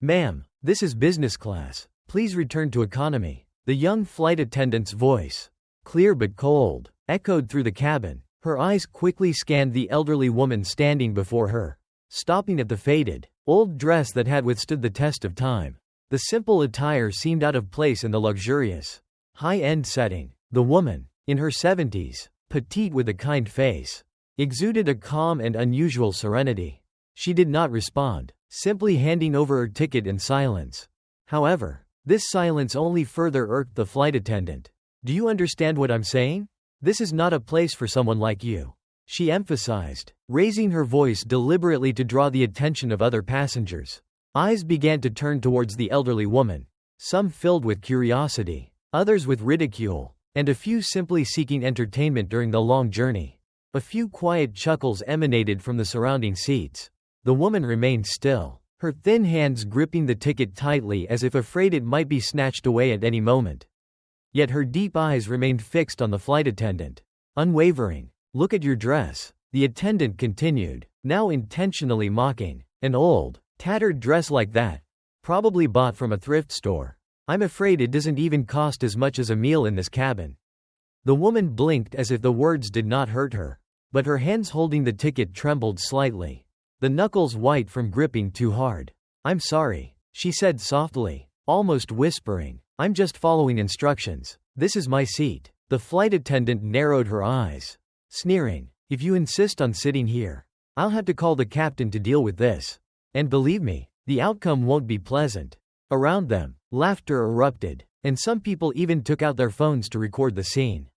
Ma'am, this is business class. Please return to economy. The young flight attendant's voice, clear but cold, echoed through the cabin. Her eyes quickly scanned the elderly woman standing before her, stopping at the faded, old dress that had withstood the test of time. The simple attire seemed out of place in the luxurious, high-end setting. The woman, in her 70s, petite with a kind face, exuded a calm and unusual serenity. She did not respond, simply handing over her ticket in silence. However, this silence only further irked the flight attendant. "Do you understand what I'm saying? This is not a place for someone like you," she emphasized, raising her voice deliberately to draw the attention of other passengers. Eyes began to turn towards the elderly woman, some filled with curiosity, others with ridicule, and a few simply seeking entertainment during the long journey. A few quiet chuckles emanated from the surrounding seats. The woman remained still, her thin hands gripping the ticket tightly as if afraid it might be snatched away at any moment. Yet her deep eyes remained fixed on the flight attendant, unwavering. "Look at your dress," the attendant continued, now intentionally mocking. "An old, tattered dress like that, probably bought from a thrift store. I'm afraid it doesn't even cost as much as a meal in this cabin." The woman blinked as if the words did not hurt her, but her hands holding the ticket trembled slightly, the knuckles white from gripping too hard. "I'm sorry," she said softly, almost whispering. "I'm just following instructions. This is my seat." The flight attendant narrowed her eyes, sneering. "If you insist on sitting here, I'll have to call the captain to deal with this. And believe me, the outcome won't be pleasant." Around them, laughter erupted, and some people even took out their phones to record the scene.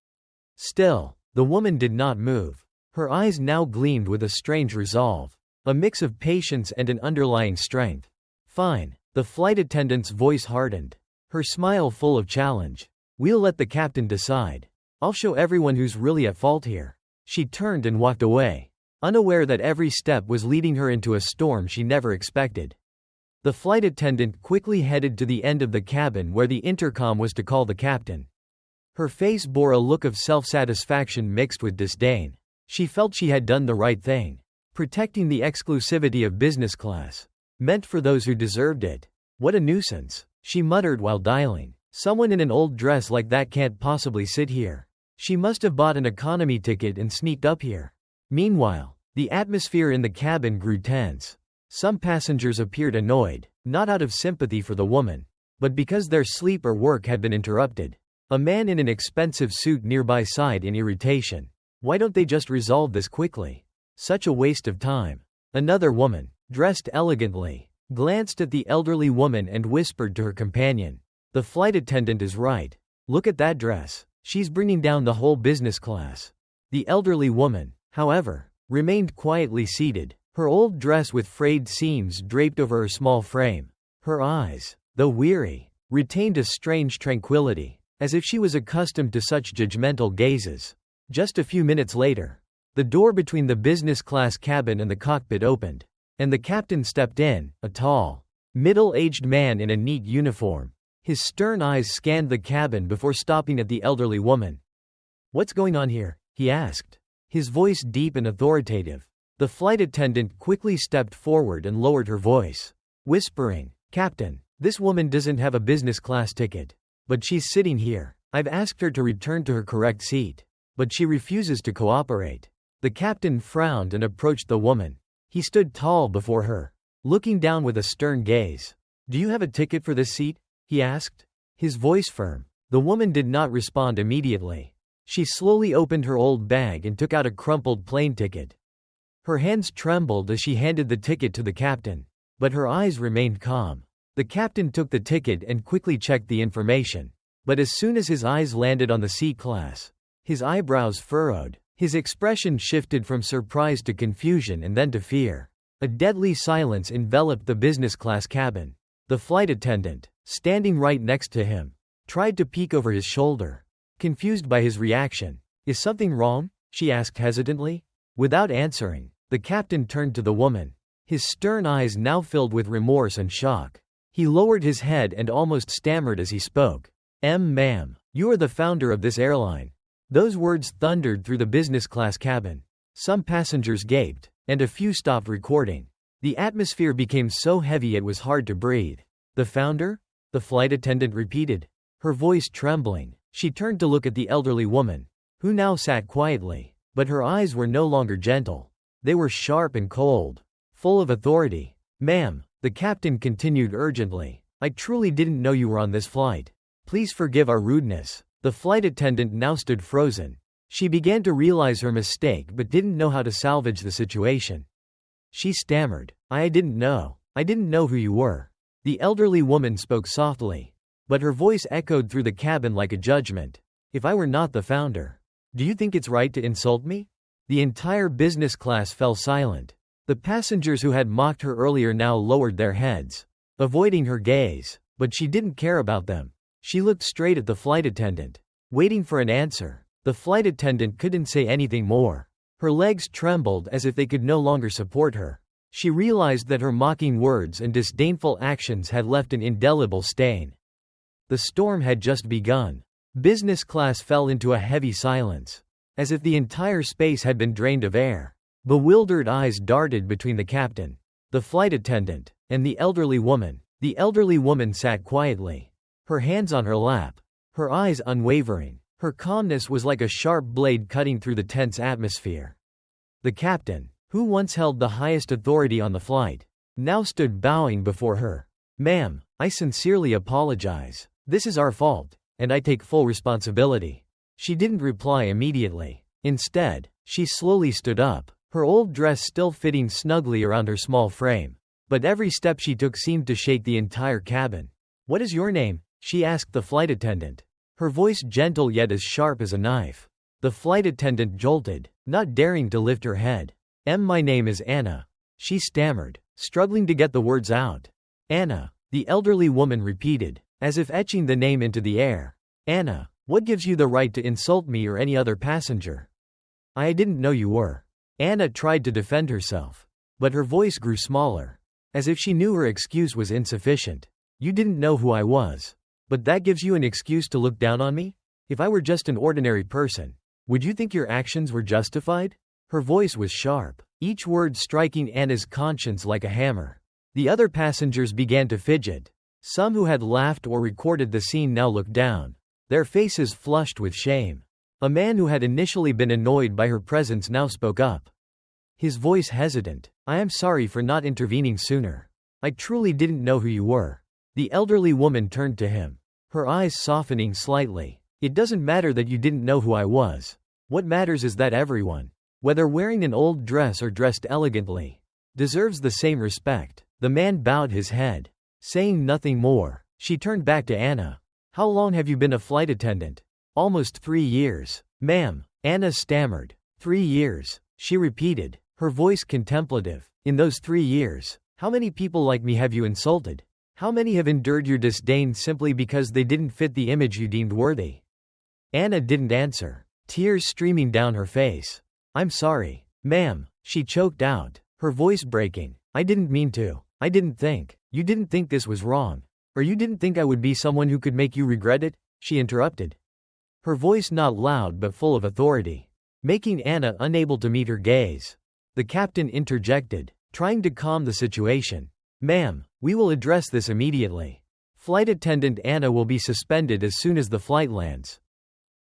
Still, the woman did not move. Her eyes now gleamed with a strange resolve, a mix of patience and an underlying strength. "Fine." The flight attendant's voice hardened, her smile full of challenge. "We'll let the captain decide. I'll show everyone who's really at fault here." She turned and walked away, unaware that every step was leading her into a storm she never expected. The flight attendant quickly headed to the end of the cabin where the intercom was to call the captain. Her face bore a look of self-satisfaction mixed with disdain. She felt she had done the right thing, protecting the exclusivity of business class, meant for those who deserved it. "What a nuisance," she muttered while dialing. "Someone in an old dress like that can't possibly sit here. She must have bought an economy ticket and sneaked up here." Meanwhile, the atmosphere in the cabin grew tense. Some passengers appeared annoyed, not out of sympathy for the woman, but because their sleep or work had been interrupted. A man in an expensive suit nearby sighed in irritation. "Why don't they just resolve this quickly? Such a waste of time." Another woman, dressed elegantly, glanced at the elderly woman and whispered to her companion, "The flight attendant is right. Look at that dress. She's bringing down the whole business class." The elderly woman, however, remained quietly seated, her old dress with frayed seams draped over her small frame. Her eyes, though weary, retained a strange tranquility, as if she was accustomed to such judgmental gazes. Just a few minutes later, the door between the business class cabin and the cockpit opened, and the captain stepped in, a tall, middle-aged man in a neat uniform. His stern eyes scanned the cabin before stopping at the elderly woman. "What's going on here?" he asked, his voice deep and authoritative. The flight attendant quickly stepped forward and lowered her voice, whispering, "Captain, this woman doesn't have a business class ticket, but she's sitting here. I've asked her to return to her correct seat, but she refuses to cooperate." The captain frowned and approached the woman. He stood tall before her, looking down with a stern gaze. "Do you have a ticket for this seat?" he asked, his voice firm. The woman did not respond immediately. She slowly opened her old bag and took out a crumpled plane ticket. Her hands trembled as she handed the ticket to the captain, but her eyes remained calm. The captain took the ticket and quickly checked the information, but as soon as his eyes landed on the seat class, his eyebrows furrowed, his expression shifted from surprise to confusion and then to fear. A deadly silence enveloped the business class cabin. The flight attendant, standing right next to him, tried to peek over his shoulder, confused by his reaction. "Is something wrong?" she asked hesitantly. Without answering, the captain turned to the woman, his stern eyes now filled with remorse and shock. He lowered his head and almost stammered as he spoke. Ma'am, you are the founder of this airline." Those words thundered through the business class cabin. Some passengers gaped, and a few stopped recording. The atmosphere became so heavy it was hard to breathe. "The founder?" the flight attendant repeated, her voice trembling. She turned to look at the elderly woman, who now sat quietly, but her eyes were no longer gentle. They were sharp and cold, full of authority. "Ma'am," the captain continued urgently, "I truly didn't know you were on this flight. Please forgive our rudeness." The flight attendant now stood frozen. She began to realize her mistake but didn't know how to salvage the situation. She stammered, I didn't know who you were." The elderly woman spoke softly, but her voice echoed through the cabin like a judgment. "If I were not the founder, do you think it's right to insult me?" The entire business class fell silent. The passengers who had mocked her earlier now lowered their heads, avoiding her gaze, but she didn't care about them. She looked straight at the flight attendant, waiting for an answer. The flight attendant couldn't say anything more. Her legs trembled as if they could no longer support her. She realized that her mocking words and disdainful actions had left an indelible stain. The storm had just begun. Business class fell into a heavy silence, as if the entire space had been drained of air. Bewildered eyes darted between the captain, the flight attendant, and the elderly woman. The elderly woman sat quietly, her hands on her lap, her eyes unwavering. Her calmness was like a sharp blade cutting through the tense atmosphere. The captain, who once held the highest authority on the flight, now stood bowing before her. "Ma'am, I sincerely apologize. This is our fault, and I take full responsibility." She didn't reply immediately. Instead, she slowly stood up, her old dress still fitting snugly around her small frame. But every step she took seemed to shake the entire cabin. "What is your name?" she asked the flight attendant, her voice gentle yet as sharp as a knife. The flight attendant jolted, not daring to lift her head. My name is Anna," she stammered, struggling to get the words out. "Anna," the elderly woman repeated, as if etching the name into the air. "Anna, what gives you the right to insult me or any other passenger?" "I didn't know you were." Anna tried to defend herself, but her voice grew smaller, as if she knew her excuse was insufficient. "You didn't know who I was. But that gives you an excuse to look down on me? If I were just an ordinary person, would you think your actions were justified?" Her voice was sharp, each word striking Anna's conscience like a hammer. The other passengers began to fidget. Some who had laughed or recorded the scene now looked down, their faces flushed with shame. A man who had initially been annoyed by her presence now spoke up, his voice hesitant. "I am sorry for not intervening sooner. I truly didn't know who you were." The elderly woman turned to him, her eyes softening slightly. "It doesn't matter that you didn't know who I was. What matters is that everyone, whether wearing an old dress or dressed elegantly, deserves the same respect." The man bowed his head, saying nothing more. She turned back to Anna. "How long have you been a flight attendant?" "Almost 3 years, ma'am," Anna stammered. 3 years, she repeated, her voice contemplative. "In those 3 years, how many people like me have you insulted? How many have endured your disdain simply because they didn't fit the image you deemed worthy?" Anna didn't answer, tears streaming down her face. "I'm sorry, ma'am," she choked out, her voice breaking. "I didn't mean to. I didn't think. You didn't think this was wrong. Or you didn't think I would be someone who could make you regret it?" she interrupted, her voice not loud but full of authority, making Anna unable to meet her gaze. The captain interjected, trying to calm the situation. "Ma'am, we will address this immediately. Flight attendant Anna will be suspended as soon as the flight lands.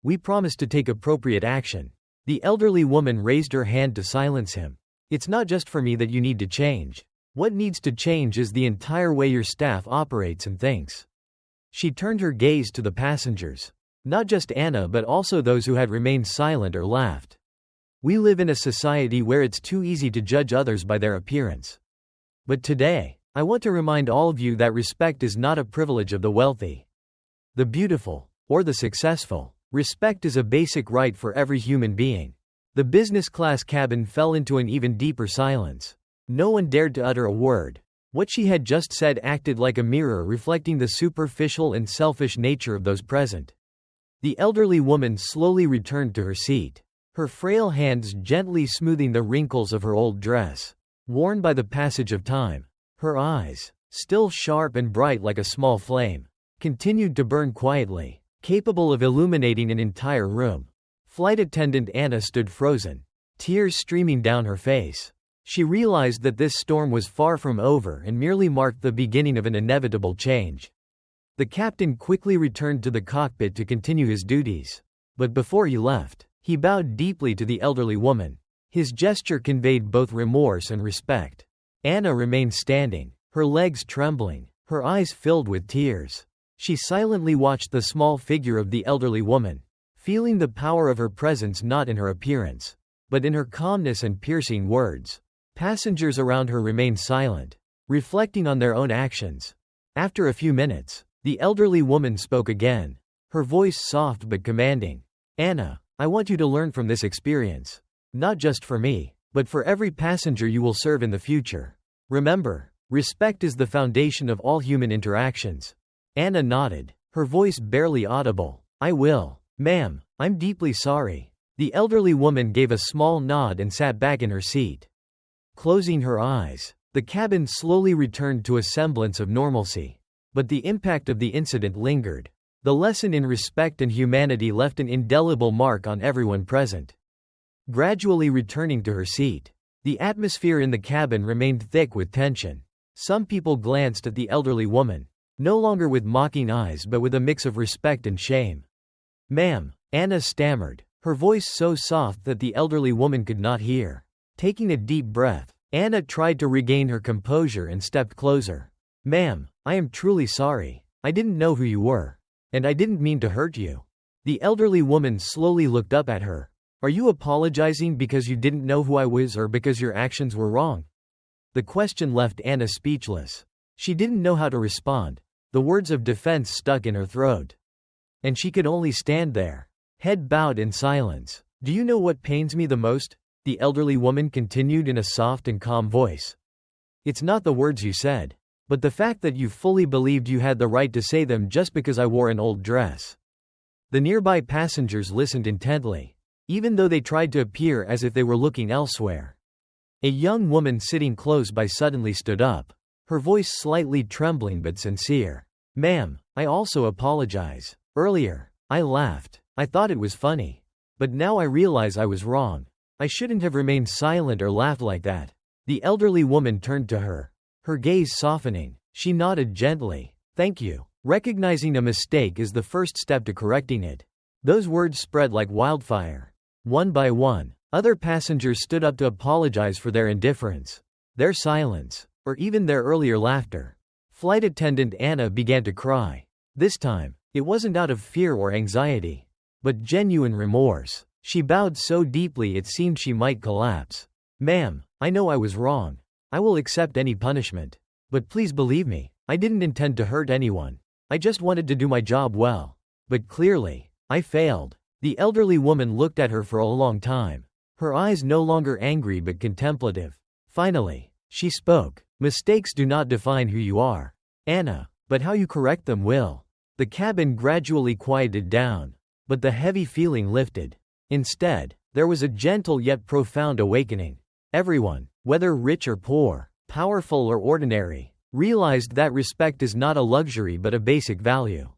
We promise to take appropriate action." The elderly woman raised her hand to silence him. "It's not just for me that you need to change. What needs to change is the entire way your staff operates and thinks." She turned her gaze to the passengers. Not just Anna but also those who had remained silent or laughed. "We live in a society where it's too easy to judge others by their appearance. But today, I want to remind all of you that respect is not a privilege of the wealthy, the beautiful, or the successful. Respect is a basic right for every human being." The business class cabin fell into an even deeper silence. No one dared to utter a word. What she had just said acted like a mirror reflecting the superficial and selfish nature of those present. The elderly woman slowly returned to her seat, her frail hands gently smoothing the wrinkles of her old dress, worn by the passage of time. Her eyes, still sharp and bright like a small flame, continued to burn quietly, capable of illuminating an entire room. Flight attendant Anna stood frozen, tears streaming down her face. She realized that this storm was far from over and merely marked the beginning of an inevitable change. The captain quickly returned to the cockpit to continue his duties. But before he left, he bowed deeply to the elderly woman. His gesture conveyed both remorse and respect. Anna remained standing, her legs trembling, her eyes filled with tears. She silently watched the small figure of the elderly woman, feeling the power of her presence not in her appearance, but in her calmness and piercing words. Passengers around her remained silent, reflecting on their own actions. After a few minutes, the elderly woman spoke again, her voice soft but commanding. "Anna, I want you to learn from this experience. Not just for me, but for every passenger you will serve in the future. Remember, respect is the foundation of all human interactions." Anna nodded, her voice barely audible. "I will, ma'am. I'm deeply sorry." The elderly woman gave a small nod and sat back in her seat. Closing her eyes, the cabin slowly returned to a semblance of normalcy. But the impact of the incident lingered. The lesson in respect and humanity left an indelible mark on everyone present. Gradually returning to her seat, the atmosphere in the cabin remained thick with tension. Some people glanced at the elderly woman, no longer with mocking eyes but with a mix of respect and shame. "Ma'am," Anna stammered, her voice so soft that the elderly woman could not hear. Taking a deep breath, Anna tried to regain her composure and stepped closer. "Ma'am, I am truly sorry. I didn't know who you were. And I didn't mean to hurt you." The elderly woman slowly looked up at her. "Are you apologizing because you didn't know who I was or because your actions were wrong?" The question left Anna speechless. She didn't know how to respond. The words of defense stuck in her throat. And she could only stand there, head bowed in silence. "Do you know what pains me the most?" the elderly woman continued in a soft and calm voice. "It's not the words you said, but the fact that you fully believed you had the right to say them just because I wore an old dress." The nearby passengers listened intently, even though they tried to appear as if they were looking elsewhere. A young woman sitting close by suddenly stood up, her voice slightly trembling but sincere. "Ma'am, I also apologize. Earlier, I laughed. I thought it was funny. But now I realize I was wrong. I shouldn't have remained silent or laughed like that." The elderly woman turned to her, her gaze softening. She nodded gently. "Thank you. Recognizing a mistake is the first step to correcting it." Those words spread like wildfire. One by one, other passengers stood up to apologize for their indifference, their silence, or even their earlier laughter. Flight attendant Anna began to cry. This time, it wasn't out of fear or anxiety, but genuine remorse. She bowed so deeply it seemed she might collapse. "Ma'am, I know I was wrong. I will accept any punishment. But please believe me, I didn't intend to hurt anyone. I just wanted to do my job well. But clearly, I failed." The elderly woman looked at her for a long time, her eyes no longer angry but contemplative. Finally, she spoke. "Mistakes do not define who you are, Anna, but how you correct them will." The cabin gradually quieted down, but the heavy feeling lifted. Instead, there was a gentle yet profound awakening. Everyone, whether rich or poor, powerful or ordinary, realized that respect is not a luxury but a basic value.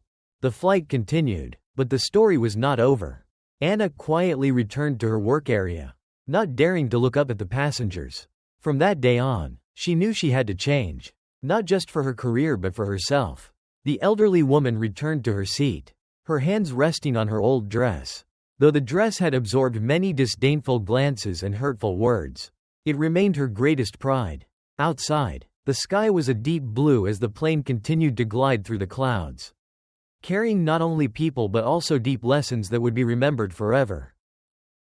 The flight continued, but the story was not over. Anna quietly returned to her work area, not daring to look up at the passengers. From that day on, she knew she had to change, not just for her career but for herself. The elderly woman returned to her seat, her hands resting on her old dress. Though the dress had absorbed many disdainful glances and hurtful words, it remained her greatest pride. Outside, the sky was a deep blue as the plane continued to glide through the clouds, carrying not only people but also deep lessons that would be remembered forever.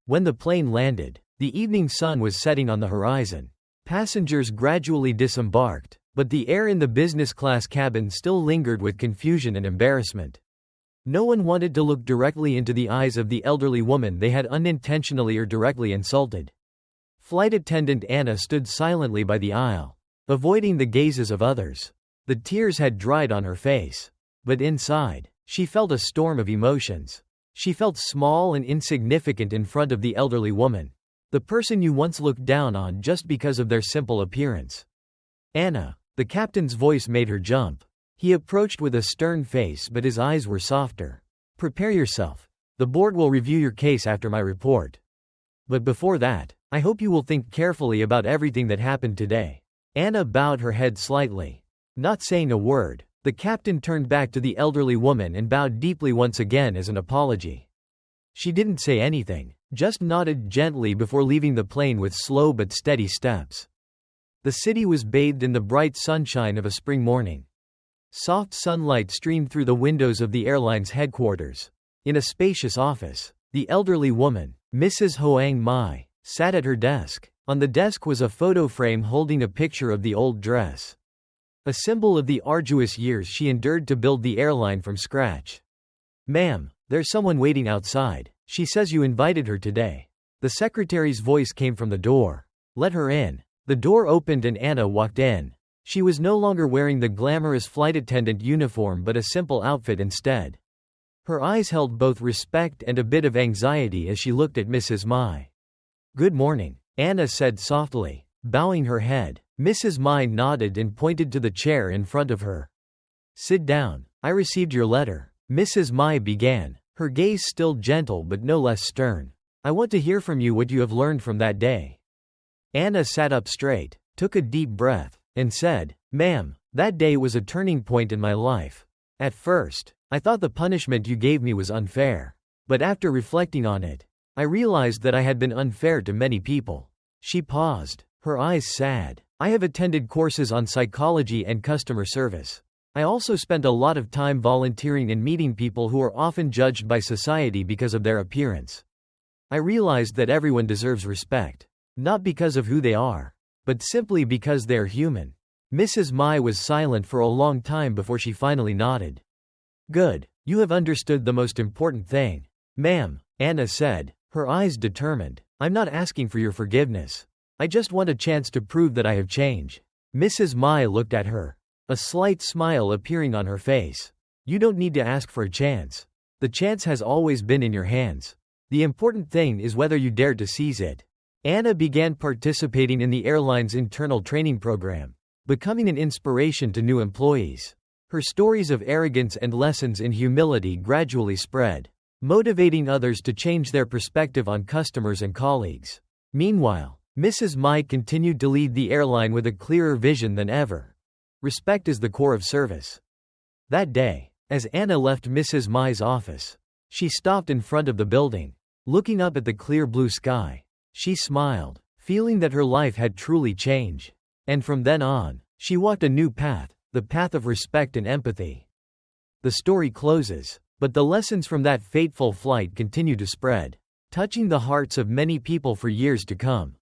When the plane landed, the evening sun was setting on the horizon. Passengers gradually disembarked, but the air in the business class cabin still lingered with confusion and embarrassment. No one wanted to look directly into the eyes of the elderly woman they had unintentionally or directly insulted. Flight attendant Anna stood silently by the aisle, avoiding the gazes of others. The tears had dried on her face, but inside, she felt a storm of emotions. She felt small and insignificant in front of the elderly woman, the person you once looked down on just because of their simple appearance. "Anna," the captain's voice made her jump. He approached with a stern face but his eyes were softer. "Prepare yourself. The board will review your case after my report. But before that, I hope you will think carefully about everything that happened today." Anna bowed her head slightly. Not saying a word, the captain turned back to the elderly woman and bowed deeply once again as an apology. She didn't say anything, just nodded gently before leaving the plane with slow but steady steps. The city was bathed in the bright sunshine of a spring morning. Soft sunlight streamed through the windows of the airline's headquarters. In a spacious office, the elderly woman, Mrs. Hoang Mai, sat at her desk. On the desk was a photo frame holding a picture of the old dress, a symbol of the arduous years she endured to build the airline from scratch. "Ma'am, there's someone waiting outside. She says you invited her today." The secretary's voice came from the door. "Let her in." The door opened and Anna walked in. She was no longer wearing the glamorous flight attendant uniform but a simple outfit instead. Her eyes held both respect and a bit of anxiety as she looked at Mrs. Mai. "Good morning," Anna said softly, bowing her head. Mrs. Mai nodded and pointed to the chair in front of her. "Sit down. I received your letter," Mrs. Mai began, her gaze still gentle but no less stern. "I want to hear from you what you have learned from that day." Anna sat up straight, took a deep breath, and said, "Ma'am, that day was a turning point in my life. At first, I thought the punishment you gave me was unfair. But after reflecting on it, I realized that I had been unfair to many people." She paused, her eyes sad. "I have attended courses on psychology and customer service. I also spent a lot of time volunteering and meeting people who are often judged by society because of their appearance. I realized that everyone deserves respect, not because of who they are, but simply because they are human." Mrs. Mai was silent for a long time before she finally nodded. "Good. You have understood the most important thing, ma'am," Anna said, her eyes determined. "I'm not asking for your forgiveness. I just want a chance to prove that I have changed." Mrs. Mai looked at her, a slight smile appearing on her face. "You don't need to ask for a chance. The chance has always been in your hands. The important thing is whether you dare to seize it." Anna began participating in the airline's internal training program, becoming an inspiration to new employees. Her stories of arrogance and lessons in humility gradually spread, motivating others to change their perspective on customers and colleagues. Meanwhile, Mrs. Mai continued to lead the airline with a clearer vision than ever. Respect is the core of service. That day, as Anna left Mrs. Mai's office, she stopped in front of the building, looking up at the clear blue sky. She smiled, feeling that her life had truly changed. And from then on, she walked a new path, the path of respect and empathy. The story closes, but the lessons from that fateful flight continue to spread, touching the hearts of many people for years to come.